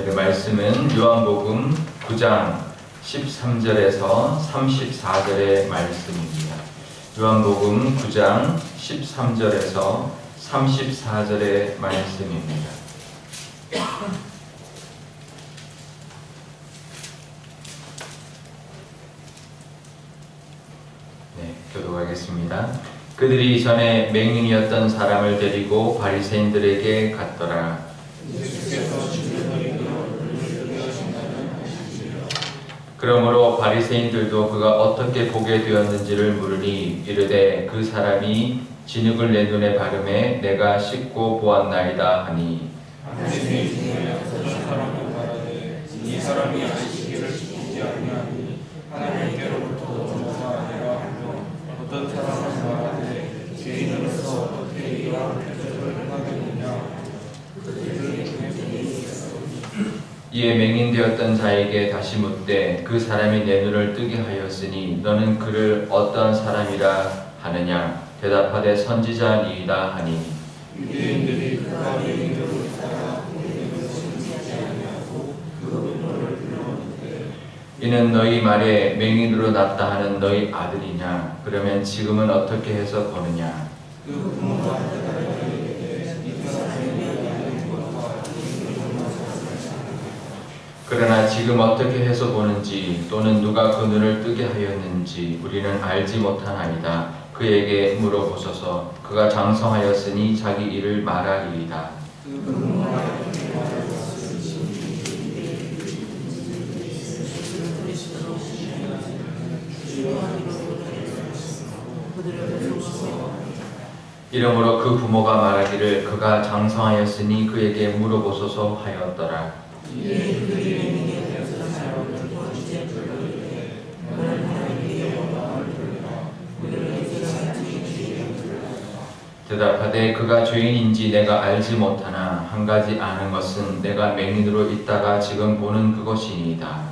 오늘의 말씀은 요한복음 9장 13절에서 34절의 말씀입니다. 요한복음 9장 13절에서 34절의 말씀입니다. 네, 교독하겠습니다. 그들이 전에 맹인이었던 사람을 데리고 바리새인들에게 갔더라. 그러므로 바리새인들도 그가 어떻게 보게 되었는지를 물으니 이르되 그 사람이 진흙을 내 눈에 바르매 내가 씻고 보았나이다 하니 바리새인 중에 어떤 사람이 말하되 이 사람이 안식일을 지키지 아니하니 하나님께로부터 오노가 아니라 하며 어떤 사람은 말하되 죄인으로서 어떻게 이러한 표적을 행하겠느냐. 이에 맹인되었던 자에게 다시 묻되 그 사람이 내 눈을 뜨게 하였으니 너는 그를 어떤 사람이라 하느냐. 대답하되 선지자니이다 하니 유대인들이 그가 맹인으로 있다가 우리는 신지하지 아니하고 그 부모를 불렀는데 이는 너희 말에 맹인으로 났다 하는 너희 아들이냐. 그러면 지금은 어떻게 해서 보느냐. 그 부모가 대답하되 이 사람이 아닌 것과 그러나 지금 어떻게 해서 보는지 또는 누가 그 눈을 뜨게 하였는지 우리는 알지 못하나이다. 그에게 물어보소서. 그가 장성하였으니 자기 일을 말하리이다. 이러므로 그 부모가 말하기를 그가 장성하였으니 그에게 물어보소서 하였더라. 대답하되 그가 죄인인지 내가 알지 못하나 한 가지 아는 것은 내가 맹인으로 있다가 지금 보는 그것이니이다.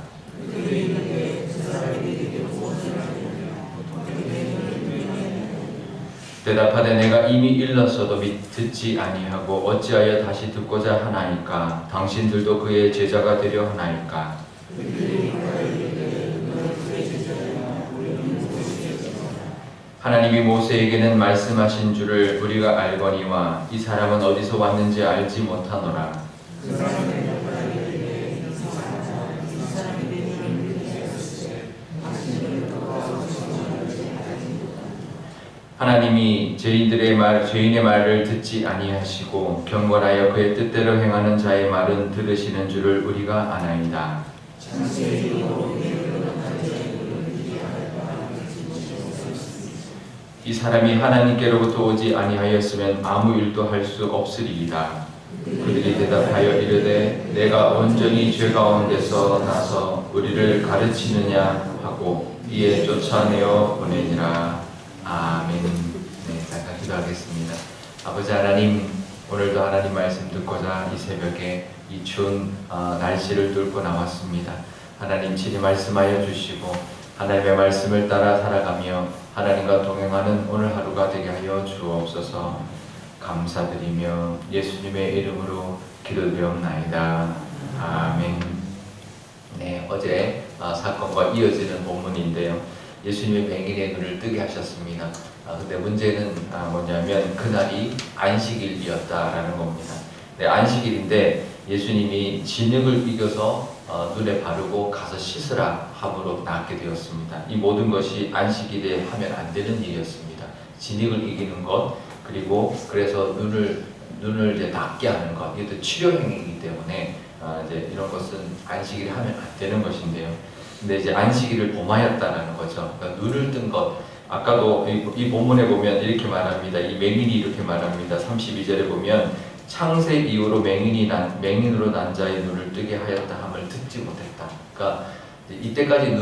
대답하되 내가 이미 일렀어도 듣지 아니하고 어찌하여 다시 듣고자 하나이까. 당신들도 그의 제자가 되려 하나이까. 하나님이 모세에게는 말씀하신 줄을 우리가 알거니와 이 사람은 어디서 왔는지 알지 못하노라. 하나님이 죄인의 말을 듣지 아니하시고 경건하여 그의 뜻대로 행하는 자의 말은 들으시는 줄을 우리가 아나이다. 이 사람이 하나님께로부터 오지 아니하였으면 아무 일도 할 수 없으리이다. 그들이 대답하여 이르되 내가 온전히 죄 가운데서 나서 우리를 가르치느냐 하고 이에 쫓아내어 보내니라. 아멘. 네, 잠깐 기도하겠습니다. 아버지 하나님, 오늘도 하나님 말씀 듣고자 이 새벽에 이 추운 날씨를 뚫고 나왔습니다. 하나님 친히 말씀하여 주시고 하나님의 말씀을 따라 살아가며 하나님과 동행하는 오늘 하루가 되게 하여 주옵소서. 감사드리며 예수님의 이름으로 기도드리옵나이다. 아멘. 네, 어제 사건과 이어지는 본문인데요. 예수님이 맹인의 눈을 뜨게 하셨습니다. 근데 문제는 뭐냐면 그날이 안식일이었다라는 겁니다. 네, 안식일인데 예수님이 진흙을 이겨서 눈에 바르고 가서 씻으라 함으로 낫게 되었습니다. 이 모든 것이 안식일에 하면 안 되는 일이었습니다. 진흙을 이기는 것, 그리고 그래서 눈을 이제 낫게 하는 것, 이것도 치료 행위이기 때문에 이제 이런 것은 안식일에 하면 안 되는 것인데요. 근데 이제 안식일을 범하였다라는 거죠. 그러니까 눈을 뜬 것. 아까도 이 본문에 보면 이렇게 말합니다. 이 맹인이 이렇게 말합니다. 32절에 보면 창세 이후로 맹인으로 난 자의 눈을 뜨게 하였다 함을 듣지 못했다. 그러니까 이때까지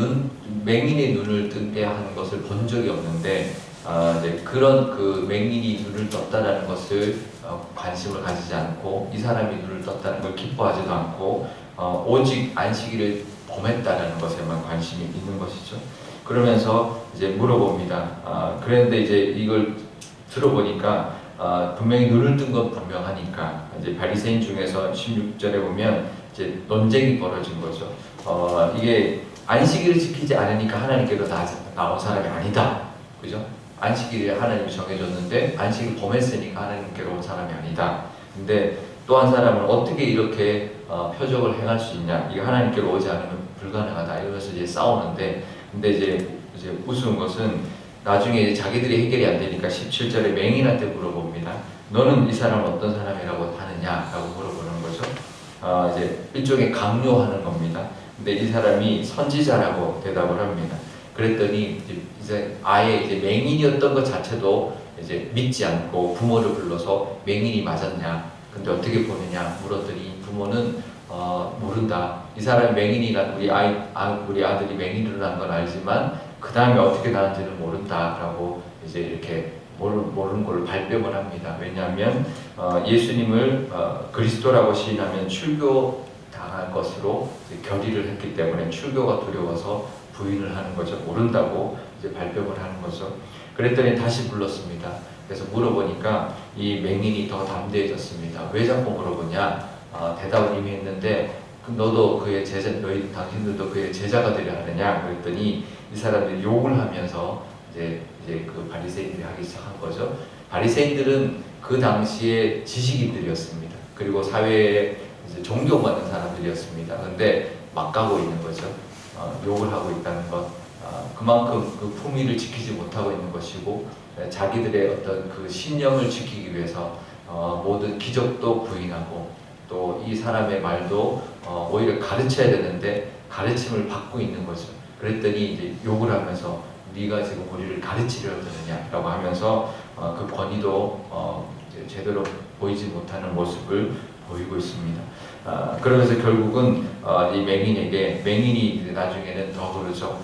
맹인의 눈을 뜨게 하는 것을 본 적이 없는데 이제 그런 그 맹인이 눈을 떴다라는 것을 관심을 가지지 않고 이 사람이 눈을 떴다는 걸 기뻐하지도 않고 오직 안식일을 범했다라는 것에만 관심이 있는 것이죠. 그러면서 이제 물어봅니다. 그런데 이제 이걸 들어보니까 분명히 눈을 뜬 건 분명하니까 이제 바리새인 중에서 16절에 보면 이제 논쟁이 벌어진 거죠. 이게 안식일을 지키지 않으니까 하나님께로 나온 사람이 아니다. 그죠? 안식일을 하나님이 정해줬는데 안식일 범했으니까 하나님께로 온 사람이 아니다. 근데 또 한 사람은 어떻게 이렇게 표적을 행할 수 있냐? 이게 하나님께로 오지 않으면 불가능하다. 이러면서 이제 싸우는데, 근데 이제 우스운 것은 나중에 이제 자기들이 해결이 안 되니까 17절에 맹인한테 물어봅니다. 너는 이 사람을 어떤 사람이라고 하느냐라고 물어보는 거죠. 이제 일종의 강요하는 겁니다. 근데 이 사람이 선지자라고 대답을 합니다. 그랬더니 이제 아예 이제 맹인이었던 것 자체도 이제 믿지 않고 부모를 불러서 맹인이 맞았냐? 근데 어떻게 보느냐 물었더니 부모는 모른다. 이 사람이 맹인이란 우리 아들이 맹인으로 난 건 알지만 그 다음에 어떻게 나는지는 모른다라고 이제 이렇게 모르는 걸 발뺌을 합니다. 왜냐하면 예수님을 그리스도라고 시인하면 출교 당할 것으로 결의를 했기 때문에 출교가 두려워서 부인을 하는 거죠. 모른다고 이제 발뺌을 하는 거죠. 그랬더니 다시 불렀습니다. 그래서 물어보니까 이 맹인이 더 담대해졌습니다. 왜 자꾸 물어보냐? 대답을 이미 했는데 너도 그의 제자, 당신들도 그의 제자가 되려 하느냐? 그랬더니 이 사람들이 욕을 하면서 이제 그 바리새인들이 하기 시작한 거죠. 바리새인들은 그 당시에 지식인들이었습니다. 그리고 사회에 이제 존경받는 사람들이었습니다. 그런데 막 가고 있는 거죠. 욕을 하고 있다는 것. 그만큼 그 품위를 지키지 못하고 있는 것이고 자기들의 어떤 그 신념을 지키기 위해서 모든 기적도 부인하고 또 이 사람의 말도 오히려 가르쳐야 되는데 가르침을 받고 있는 거죠. 그랬더니 이제 욕을 하면서 네가 지금 우리를 가르치려고 드느냐라고 하면서 그 권위도 이제 제대로 보이지 못하는 모습을 보이고 있습니다. 그러면서 결국은 이 맹인이 이제 나중에는 더 그러죠.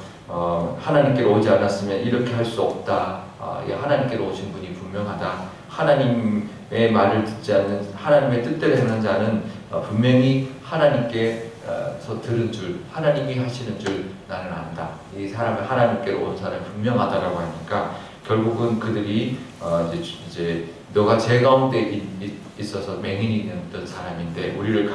하나님께로 오지 않았으면 이렇게 할 수 없다. 하나님께로 오신 분이 분명하다. 하나님의 말을 듣지 않는 하나님의 뜻대로 행하는 자는 분명히 하나님께서 들은 줄, 하나님이 하시는 줄 나는 안다. 이 사람은 하나님께로 온 사람이 분명하다라고 하니까 결국은 그들이 이제 너가 제 가운데 있어서 맹인이었던 사람인데 우리를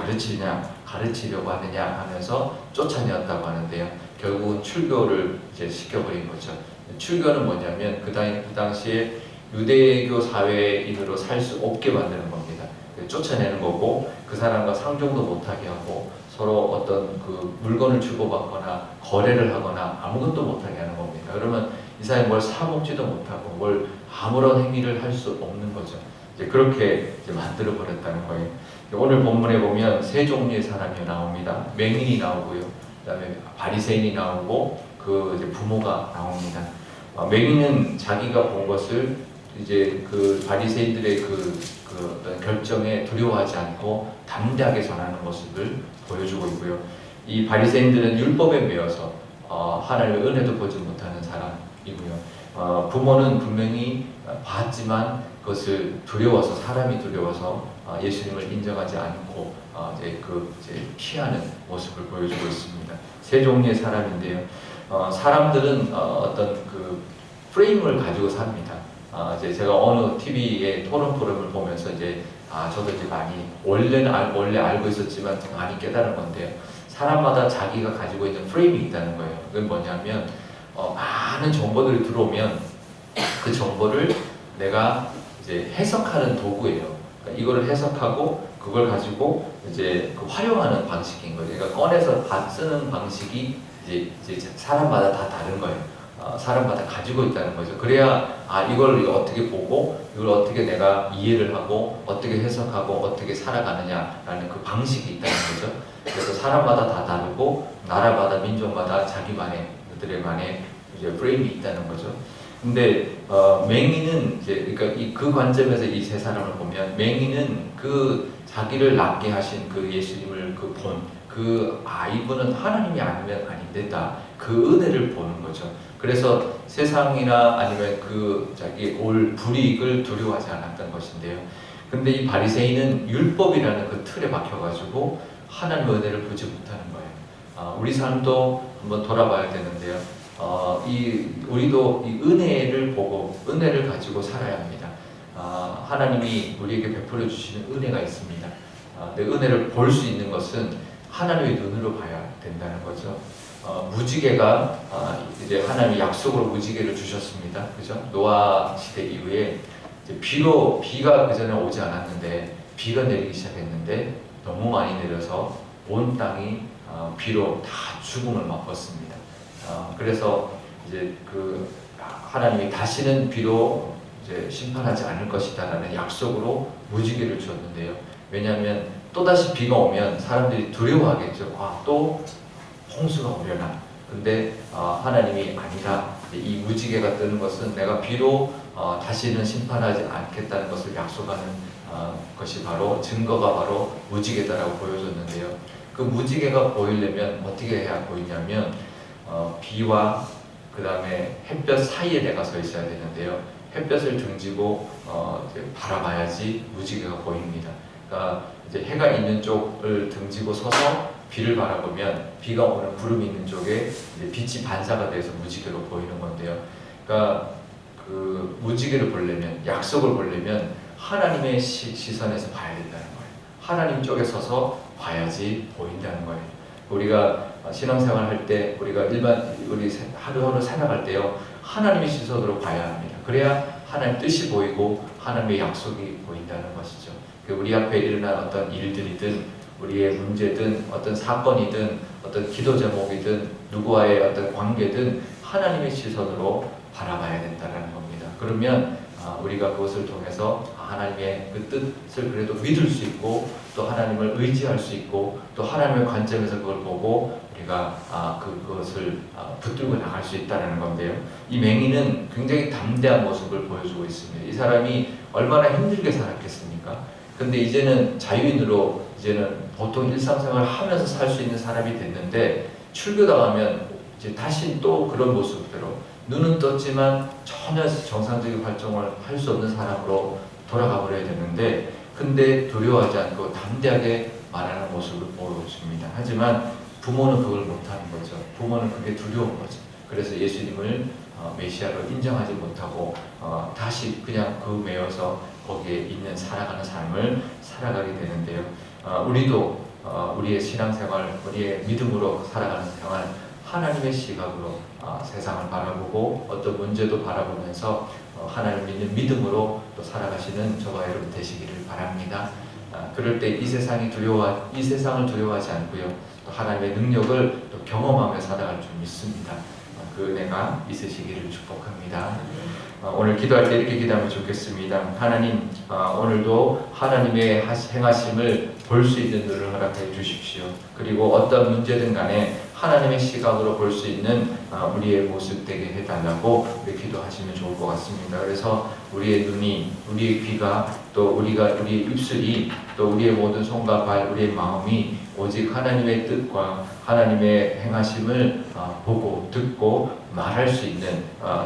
가르치려고 하느냐 하면서 쫓아내었다고 하는데요. 결국은 출교를 이제 시켜버린 거죠. 출교는 뭐냐면 그 당시에 유대교 사회인으로 살 수 없게 만드는 겁니다. 쫓아내는 거고 그 사람과 상종도 못하게 하고 서로 어떤 그 물건을 주고받거나 거래를 하거나 아무것도 못하게 하는 겁니다. 그러면 이 사람이 뭘 사먹지도 못하고 뭘 아무런 행위를 할 수 없는 거죠. 이제 그렇게 이제 만들어 버렸다는 거예요. 오늘 본문에 보면 세 종류의 사람이 나옵니다. 맹인이 나오고요. 그다음에 바리새인이 나오고 그 이제 부모가 나옵니다. 맹인은 자기가 본 것을 이제 그 바리새인들의 그 어떤 결정에 두려워하지 않고 담대하게 전하는 모습을 보여주고 있고요. 이 바리새인들은 율법에 매여서 하나님의 은혜도 보지 못하는 사람이고요. 부모는 분명히 봤지만 그것을 두려워서 사람이 두려워서 예수님을 인정하지 않고 이제 피하는 모습을 보여주고 있습니다. 세 종류의 사람인데요. 사람들은 어떤 그 프레임을 가지고 삽니다. 이제 제가 어느 TV의 토론 프로그램을 보면서 이제 저도 이제 원래 알고 있었지만 많이 깨달은 건데요. 사람마다 자기가 가지고 있는 프레임이 있다는 거예요. 그건 뭐냐면 많은 정보들이 들어오면 그 정보를 내가 이제 해석하는 도구예요. 그러니까 이거를 해석하고 그걸 가지고 이제 그 활용하는 방식인 거예요. 그러니까 꺼내서 쓰는 방식이 이제 사람마다 다 다른 거예요. 사람마다 가지고 있다는 거죠. 그래야 이걸 어떻게 보고 이걸 어떻게 내가 이해를 하고 어떻게 해석하고 어떻게 살아가느냐라는 그 방식이 있다는 거죠. 그래서 사람마다 다 다르고 나라마다 민족마다 그들만의 이제 프레임이 있다는 거죠. 근데 맹인은 이제 그러니까 그 관점에서 이 세 사람을 보면 맹인은 그 자기를 낫게 하신 그 예수님을 이분은 하나님이 아니면 안 된다. 그 은혜를 보는 거죠. 그래서 세상이나 아니면 그 자기 올 불이익을 두려워하지 않았던 것인데요. 근데 이 바리새인은 율법이라는 그 틀에 박혀가지고 하나님의 은혜를 보지 못하는 거예요. 우리 삶도 한번 돌아봐야 되는데요. 우리도 이 은혜를 보고 은혜를 가지고 살아야 합니다. 하나님이 우리에게 베풀어 주시는 은혜가 있습니다. 내 은혜를 볼 수 있는 것은 하나님의 눈으로 봐야 된다는 거죠. 무지개가 이제 하나님이 약속으로 무지개를 주셨습니다. 그죠? 노아 시대 이후에 이제 비가 그전에 오지 않았는데 비가 내리기 시작했는데 너무 많이 내려서 온 땅이 비로 다 죽음을 맛봤습니다. 그래서 이제 그 하나님이 다시는 비로 이제 심판하지 않을 것이다라는 약속으로 무지개를 주었는데요. 왜냐하면 또다시 비가 오면 사람들이 두려워하겠죠. 또 홍수가 오려나. 근데 하나님이 아니라 이 무지개가 뜨는 것은 내가 비로 다시는 심판하지 않겠다는 것을 약속하는 것이 바로 증거가 바로 무지개다라고 보여줬는데요. 그 무지개가 보이려면 어떻게 해야 보이냐면 비와 그 다음에 햇볕 사이에 내가 서 있어야 되는데요. 햇볕을 등지고 이제 바라봐야지 무지개가 보입니다. 그러니까 이제 해가 있는 쪽을 등지고 서서 비를 바라보면 비가 오는 구름이 있는 쪽에 이제 빛이 반사가 돼서 무지개로 보이는 건데요. 그러니까 그 무지개를 보려면, 약속을 보려면 하나님의 시선에서 봐야 된다는 거예요. 하나님 쪽에 서서 봐야지 보인다는 거예요. 우리가 신앙생활 할 때, 우리 하루하루 살아갈 때요, 하나님의 시선으로 봐야 합니다. 그래야 하나님 뜻이 보이고 하나님의 약속이 보인다는 것이죠. 우리 앞에 일어난 어떤 일들이든 우리의 문제든 어떤 사건이든 어떤 기도 제목이든 누구와의 어떤 관계든 하나님의 시선으로 바라봐야 된다는 겁니다. 그러면 우리가 그것을 통해서 하나님의 그 뜻을 그래도 믿을 수 있고 또 하나님을 의지할 수 있고 또 하나님의 관점에서 그걸 보고 우리가 그것을 붙들고 나갈 수 있다는 건데요. 이 맹인은 굉장히 담대한 모습을 보여주고 있습니다. 이 사람이 얼마나 힘들게 살았겠습니까? 근데 이제는 자유인으로 이제는 보통 일상생활을 하면서 살 수 있는 사람이 됐는데 출교당하면 이제 다시 또 그런 모습대로 눈은 떴지만 전혀 정상적인 활동을 할 수 없는 사람으로 돌아가 버려야 되는데 근데 두려워하지 않고 담대하게 말하는 모습을 보여줍니다. 하지만 부모는 그걸 못하는 거죠. 부모는 그게 두려운 거죠. 그래서 예수님을 메시아로 인정하지 못하고 다시 그냥 그 매여서 거기에 있는 살아가는 삶을 살아가게 되는데요. 우리도 우리의 신앙생활, 우리의 믿음으로 살아가는 생활, 하나님의 시각으로 세상을 바라보고 어떤 문제도 바라보면서 하나님 믿는 믿음으로 또 살아가시는 저와 여러분 되시기를 바랍니다. 그럴 때 이 세상을 두려워하지 않고요. 또 하나님의 능력을 또 경험하며 살아갈 줄 믿습니다. 그 은혜가 있으시기를 축복합니다. 오늘 기도할 때 이렇게 기도하면 좋겠습니다. 하나님, 오늘도 하나님의 행하심을 볼 수 있는 눈을 허락해 주십시오. 그리고 어떤 문제든 간에 하나님의 시각으로 볼 수 있는 우리의 모습 되게 해달라고 기도하시면 좋을 것 같습니다. 그래서 우리의 눈이, 우리의 귀가, 또 우리의 입술이, 또 우리의 모든 손과 발, 우리의 마음이 오직 하나님의 뜻과 하나님의 행하심을 보고 듣고 말할 수 있는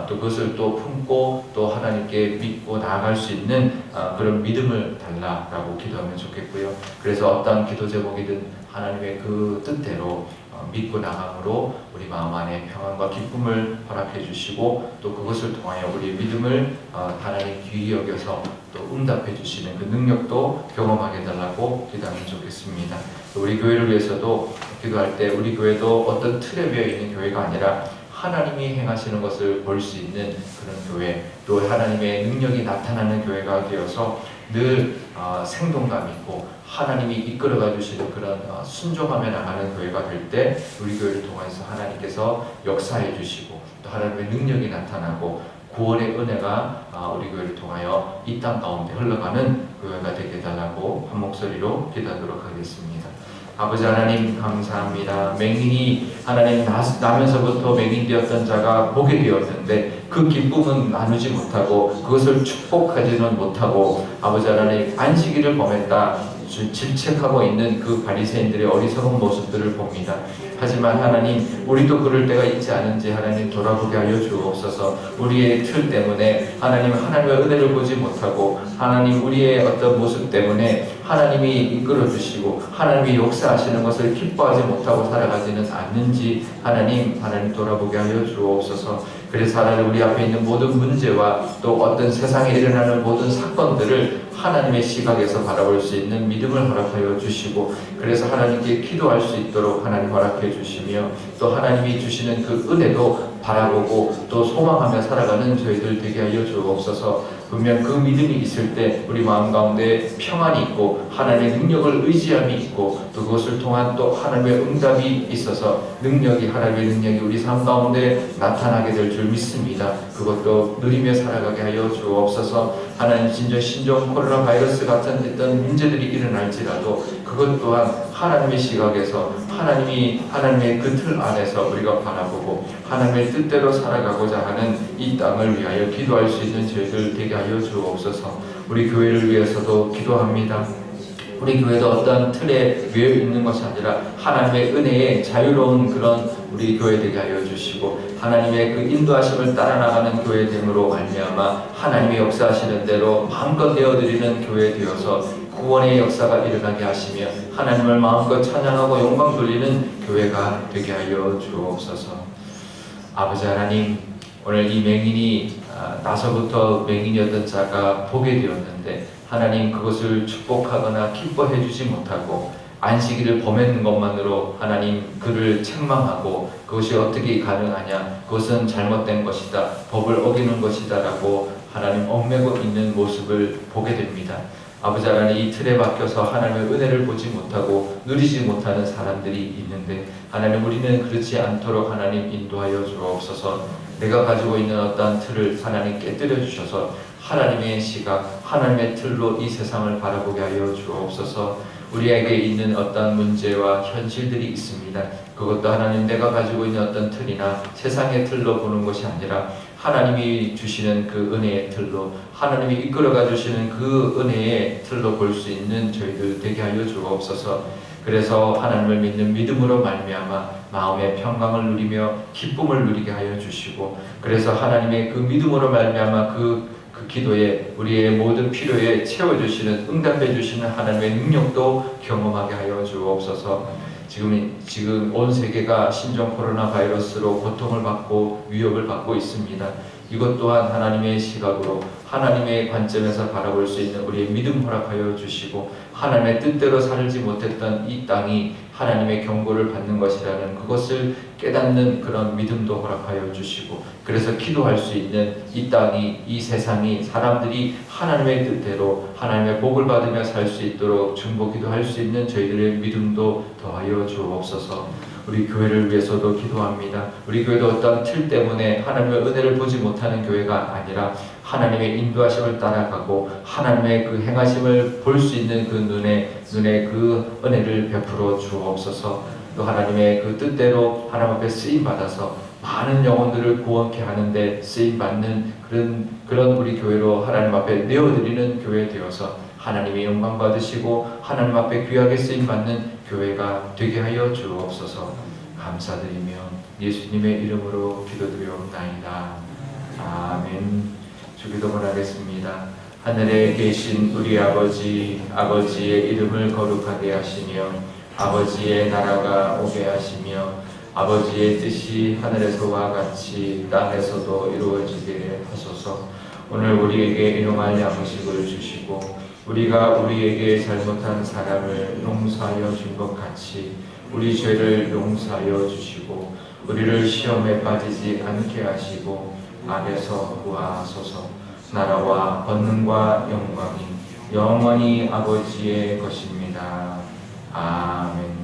또 그것을 또 품고 또 하나님께 믿고 나아갈 수 있는 그런 믿음을 달라라고 기도하면 좋겠고요. 그래서 어떤 기도 제목이든 하나님의 그 뜻대로 믿고 나감으로 우리 마음 안에 평안과 기쁨을 허락해 주시고 또 그것을 통하여 우리의 믿음을 하나님 귀히 여겨서 또 응답해 주시는 그 능력도 경험하게 해달라고 기도하면 좋겠습니다. 우리 교회를 위해서도 기도할 때 우리 교회도 어떤 틀에 배어 있는 교회가 아니라 하나님이 행하시는 것을 볼 수 있는 그런 교회, 또 하나님의 능력이 나타나는 교회가 되어서 늘 생동감 있고 하나님이 이끌어가 주시는 그런 순종하며 나가는 교회가 될 때 우리 교회를 통해서 하나님께서 역사해 주시고 또 하나님의 능력이 나타나고 구원의 은혜가 우리 교회를 통하여 이 땅 가운데 흘러가는 교회가 되게 해달라고 한 목소리로 기도하도록 하겠습니다. 아버지 하나님 감사합니다. 맹인이 하나님 나면서부터 맹인 되었던 자가 보게 되었는데 그 기쁨은 나누지 못하고 그것을 축복하지는 못하고 아버지 하나님 안식일을 범했다 질책하고 있는 그 바리새인들의 어리석은 모습들을 봅니다. 하지만 하나님 우리도 그럴 때가 있지 않은지 하나님 돌아보게 하여 주옵소서. 우리의 틀 때문에 하나님의 은혜를 보지 못하고 하나님 우리의 어떤 모습 때문에 하나님이 이끌어 주시고 하나님이 역사하시는 것을 기뻐하지 못하고 살아가지는 않는지 하나님 돌아보게 하여 주옵소서. 그래서 하나님 우리 앞에 있는 모든 문제와 또 어떤 세상에 일어나는 모든 사건들을 하나님의 시각에서 바라볼 수 있는 믿음을 허락하여 주시고 그래서 하나님께 기도할 수 있도록 하나님 허락해 주시며 또 하나님이 주시는 그 은혜도 바라보고 또 소망하며 살아가는 저희들 되게 하여 주옵소서. 분명 그 믿음이 있을 때 우리 마음 가운데 평안이 있고 하나님의 능력을 의지함이 있고 또 그것을 통한 또 하나님의 응답이 있어서 하나님의 능력이 우리 삶 가운데 나타나게 될 줄 믿습니다. 그것도 누리며 살아가게 하여 주옵소서. 하나님 진짜 신종 코로나 바이러스 같은 어떤 문제들이 일어날지라도 그것 또한 하나님의 시각에서 하나님의 그 틀 안에서 우리가 바라보고 하나님의 뜻대로 살아가고자 하는 이 땅을 위하여 기도할 수 있는 저희들 되게 하여 주옵소서. 우리 교회를 위해서도 기도합니다. 우리 교회도 어떤 틀에 매여 있는 것이 아니라 하나님의 은혜에 자유로운 그런 우리 교회 되게 하여 주시고 하나님의 그 인도하심을 따라 나가는 교회 됨으로 말미암아 하나님의 역사하시는 대로 마음껏 내어드리는 교회 되어서 구원의 역사가 일어나게 하시며 하나님을 마음껏 찬양하고 영광 돌리는 교회가 되게 하여 주옵소서. 아버지 하나님, 오늘 이 맹인이 나서부터 맹인이었던 자가 보게 되었는데 하나님 그것을 축복하거나 기뻐해 주지 못하고 안식일을 범했는 것만으로 하나님 그를 책망하고 그것이 어떻게 가능하냐, 그것은 잘못된 것이다, 법을 어기는 것이다 라고 하나님 얽매고 있는 모습을 보게 됩니다. 아버지 하나님, 이 틀에 박혀서 하나님의 은혜를 보지 못하고 누리지 못하는 사람들이 있는데 하나님 우리는 그렇지 않도록 하나님 인도하여 주옵소서. 내가 가지고 있는 어떠한 틀을 하나님 깨뜨려 주셔서 하나님의 시각, 하나님의 틀로 이 세상을 바라보게 하여 주옵소서. 우리에게 있는 어떤 문제와 현실들이 있습니다. 그것도 하나님 내가 가지고 있는 어떤 틀이나 세상의 틀로 보는 것이 아니라 하나님이 주시는 그 은혜의 틀로, 하나님이 이끌어가 주시는 그 은혜의 틀로 볼 수 있는 저희들 되게 하여 주옵소서. 그래서 하나님을 믿는 믿음으로 말미암아 마음의 평강을 누리며 기쁨을 누리게 하여 주시고, 그래서 하나님의 그 믿음으로 말미암아 그 기도에 우리의 모든 필요에 채워주시는, 응답해주시는 하나님의 능력도 경험하게 하여 주옵소서. 지금 온 세계가 신종 코로나 바이러스로 고통을 받고 위협을 받고 있습니다. 이것 또한 하나님의 시각으로 하나님의 관점에서 바라볼 수 있는 우리의 믿음 허락하여 주시고, 하나님의 뜻대로 살지 못했던 이 땅이 하나님의 경고를 받는 것이라는 그것을 깨닫는 그런 믿음도 허락하여 주시고, 그래서 기도할 수 있는 이 땅이, 이 세상이, 사람들이 하나님의 뜻대로 하나님의 복을 받으며 살 수 있도록 중보기도 할 수 있는 저희들의 믿음도 더하여 주옵소서. 우리 교회를 위해서도 기도합니다. 우리 교회도 어떤 틀 때문에 하나님의 은혜를 보지 못하는 교회가 아니라 하나님의 인도하심을 따라가고 하나님의 그 행하심을 볼 수 있는 그 눈에 그 은혜를 베풀어 주옵소서. 또 하나님의 그 뜻대로 하나님 앞에 쓰임 받아서 많은 영혼들을 구원케 하는데 쓰임 받는 그런 우리 교회로 하나님 앞에 내어드리는 교회 되어서 하나님의 영광 받으시고 하나님 앞에 귀하게 쓰임 받는 교회가 되게 하여 주옵소서. 감사드리며 예수님의 이름으로 기도드리옵나이다. 아멘. 주기도문 하겠습니다. 하늘에 계신 우리 아버지의 이름을 거룩하게 하시며 아버지의 나라가 오게 하시며 아버지의 뜻이 하늘에서와 같이 땅에서도 이루어지게 하소서. 오늘 우리에게 일용할 양식을 주시고 우리가 우리에게 잘못한 사람을 용서하여 준 것 같이 우리 죄를 용서하여 주시고 우리를 시험에 빠지지 않게 하시고 악에서 구하소서. 나라와 권능과 영광이 영원히 아버지의 것입니다. 아멘.